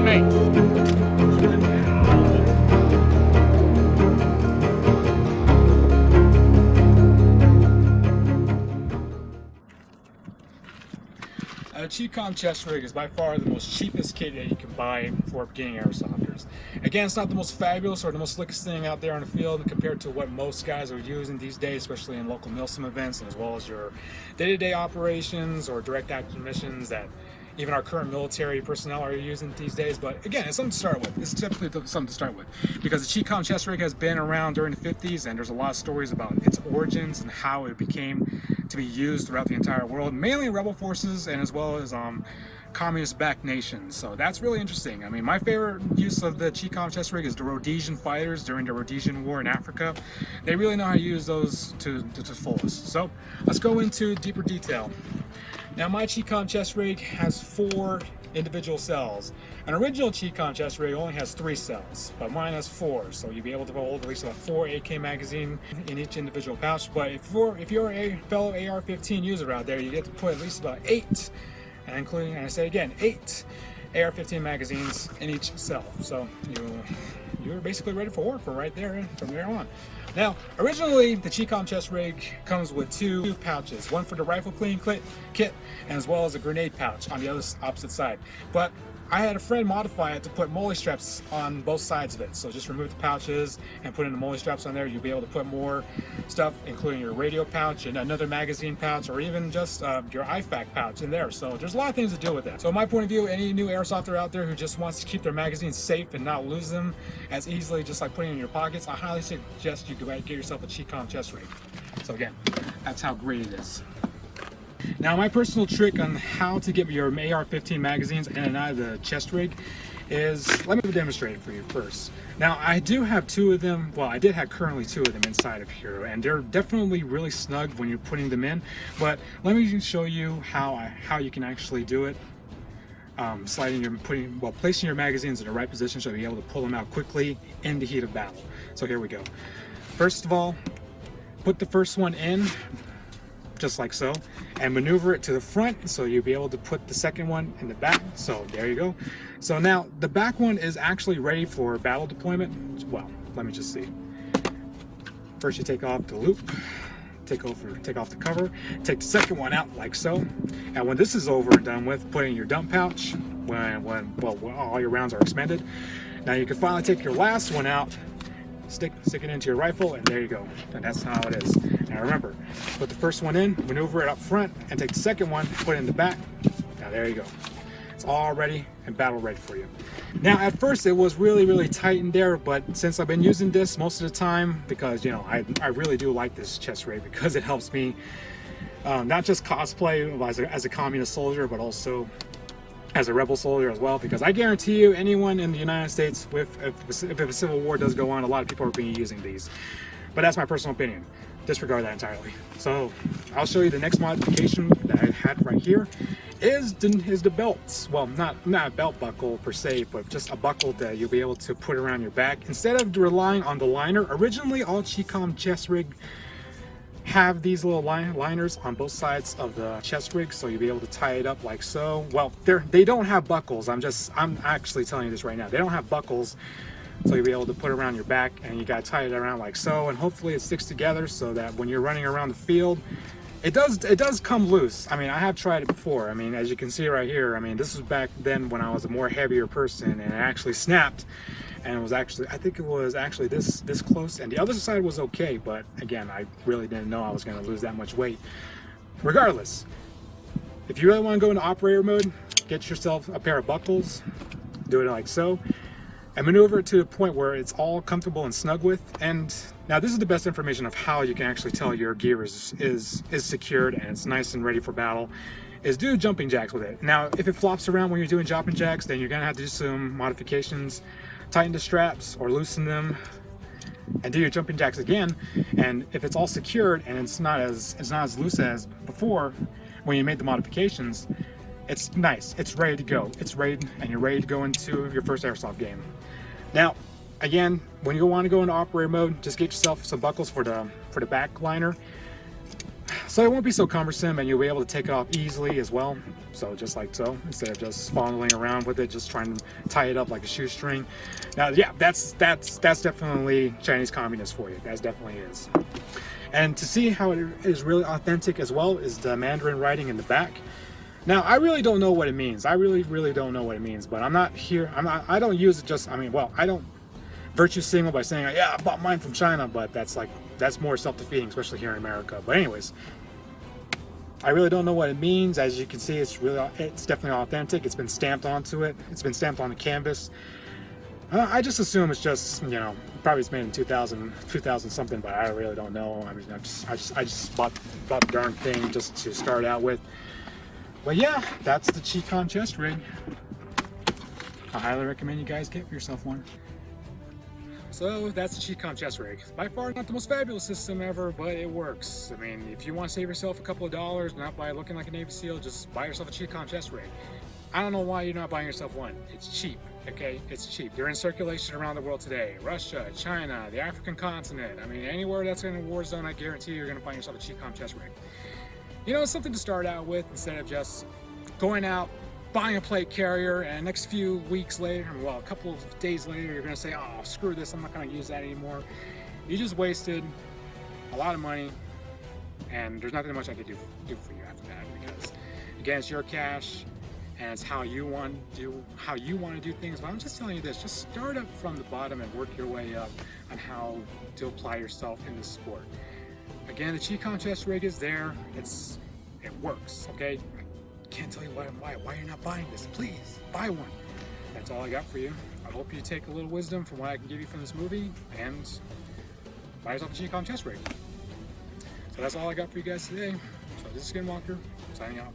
mate. A Chicom chest rig is by far the most cheapest kit that you can buy for beginning airsofters. Again, it's not the most fabulous or the most slickest thing out there on the field compared to what most guys are using these days, especially in local MILSIM events, as well as your day-to-day operations or direct action missions that even our current military personnel are using these days. But again, it's something to start with. It's typically something to start with because the Chicom chest rig has been around during the 50s, and there's a lot of stories about its origins and how it became to be used throughout the entire world, mainly rebel forces and as well as communist-backed nations. So that's really interesting. I mean, my favorite use of the Chicom chest rig is the Rhodesian fighters during the Rhodesian War in Africa. They really know how to use those to the fullest. So let's go into deeper detail. Now, my Chicom chest rig has 4 individual cells. An original Chicom chest rig only has 3 cells, but mine has 4, so you'll be able to hold at least about 4 AK magazine in each individual pouch. But if you're a fellow AR-15 user out there, you get to put at least about 8, and including, and I say again, 8 AR-15 magazines in each cell. So you're basically ready for war from right there, from there on. Now, originally, the Chicom chest rig comes with 2 pouches, one for the rifle cleaning kit, and as well as a grenade pouch on the opposite side. But I had a friend modify it to put MOLLE straps on both sides of it. So just remove the pouches and put in the MOLLE straps on there. You'll be able to put more stuff, including your radio pouch and another magazine pouch, or even just your IFAK pouch in there. So there's a lot of things to do with that. So in my point of view, any new airsofter out there who just wants to keep their magazines safe and not lose them as easily, just like putting them in your pockets, I highly suggest you go out and get yourself a Chicom chest rig. So again, that's how great it is. Now, my personal trick on how to get your AR-15 magazines in and out of the chest rig is, let me demonstrate it for you first. Now, I do have 2 of them, well, I did have currently 2 of them inside of here, and they're definitely really snug when you're putting them in, but let me show you how you can actually do it. Placing your magazines in the right position so you'll be able to pull them out quickly in the heat of battle. So here we go. First of all, put the first one in, just like so, and maneuver it to the front so you'll be able to put the second one in the back. So there you go. So now the back one is actually ready for battle deployment. Well, let me just see. First you take off the loop, take off the cover, take the second one out like so, and when this is over and done with, put in your dump pouch when all your rounds are expended. Now you can finally take your last one out, stick it into your rifle, and there you go. And that's how it is. Now remember, put the first one in, maneuver it up front, and take the second one, put it in the back. Now there you go. It's all ready and battle ready for you. Now at first it was really tight in there, but since I've been using this most of the time, because you know I really do like this chest rig because it helps me not just cosplay as a communist soldier, but also as a rebel soldier as well, because I guarantee you anyone in the United States, if a civil war does go on, a lot of people are going to be using these. But that's my personal opinion. Disregard that entirely. So I'll show you the next modification that I had right here is the belts. Well, not a belt buckle per se, but just a buckle that you'll be able to put around your back instead of relying on the liner. Originally, all Chicom chest rig have these little liners on both sides of the chest rig, so you'll be able to tie it up like so. Well, they don't have buckles. I'm actually telling you this right now. They don't have buckles, so you'll be able to put it around your back, and you gotta tie it around like so, and hopefully it sticks together so that when you're running around the field, it does come loose. I mean, I have tried it before. I mean, as you can see right here, I mean, this was back then when I was a more heavier person, and it actually snapped. And it was actually, I think it was actually this close, and the other side was okay, but again, I really didn't know I was going to lose that much weight. Regardless, if you really want to go into operator mode, get yourself a pair of buckles, do it like so, and maneuver it to the point where it's all comfortable and snug with. And now this is the best information of how you can actually tell your gear is secured and it's nice and ready for battle, is do jumping jacks with it. Now, if it flops around when you're doing jumping jacks, then you're going to have to do some modifications. Tighten the straps or loosen them and do your jumping jacks again. And if it's all secured and it's not as loose as before when you made the modifications, it's nice, it's ready to go, it's ready, and you're ready to go into your first airsoft game. Now again, when you want to go into operator mode, just get yourself some buckles for the back liner, So it won't be so cumbersome, and you'll be able to take it off easily as well. So just like so, instead of just fondling around with it, just trying to tie it up like a shoestring. Now, yeah, that's definitely Chinese communist for you. That definitely is. And to see how it is really authentic as well is the Mandarin writing in the back. Now, I really don't know what it means. I really don't know what it means. But I don't use it just. I mean, well, I don't virtue signal by saying, yeah, I bought mine from China, but that's more self-defeating, especially here in America. But anyways, I really don't know what it means. As you can see, it's definitely authentic. It's been stamped onto it. It's been stamped on the canvas. I just assume it's just, probably it's made in 2000 something, but I really don't know. I mean, I just bought the darn thing just to start out with. But yeah, that's the Chicom chest rig. I highly recommend you guys get yourself one. So that's the Chicom chest rig. By far not the most fabulous system ever, but it works. I mean, if you want to save yourself a couple of dollars, not by looking like a Navy SEAL, just buy yourself a Chicom chest rig. I don't know why you're not buying yourself one. It's cheap, okay? It's cheap. They're in circulation around the world today. Russia, China, the African continent. I mean, anywhere that's in a war zone, I guarantee you're going to find yourself a Chicom chest rig. It's something to start out with instead of just going out, buying a plate carrier, and next few weeks later, well, a couple of days later, you're gonna say, oh, screw this, I'm not gonna use that anymore. You just wasted a lot of money, and there's nothing much I could do for you after that, because again, it's your cash, and it's how you want to do things. But I'm just telling you this, just start up from the bottom and work your way up on how to apply yourself in this sport. Again, the Chicom chest rig is there. It works, okay? Can't tell you why you're not buying this. Please buy one. That's all I got for you. I hope you take a little wisdom from what I can give you from this movie and buy yourself a Chicom chest rig. So that's all I got for you guys today. So this is Skinwalker signing out.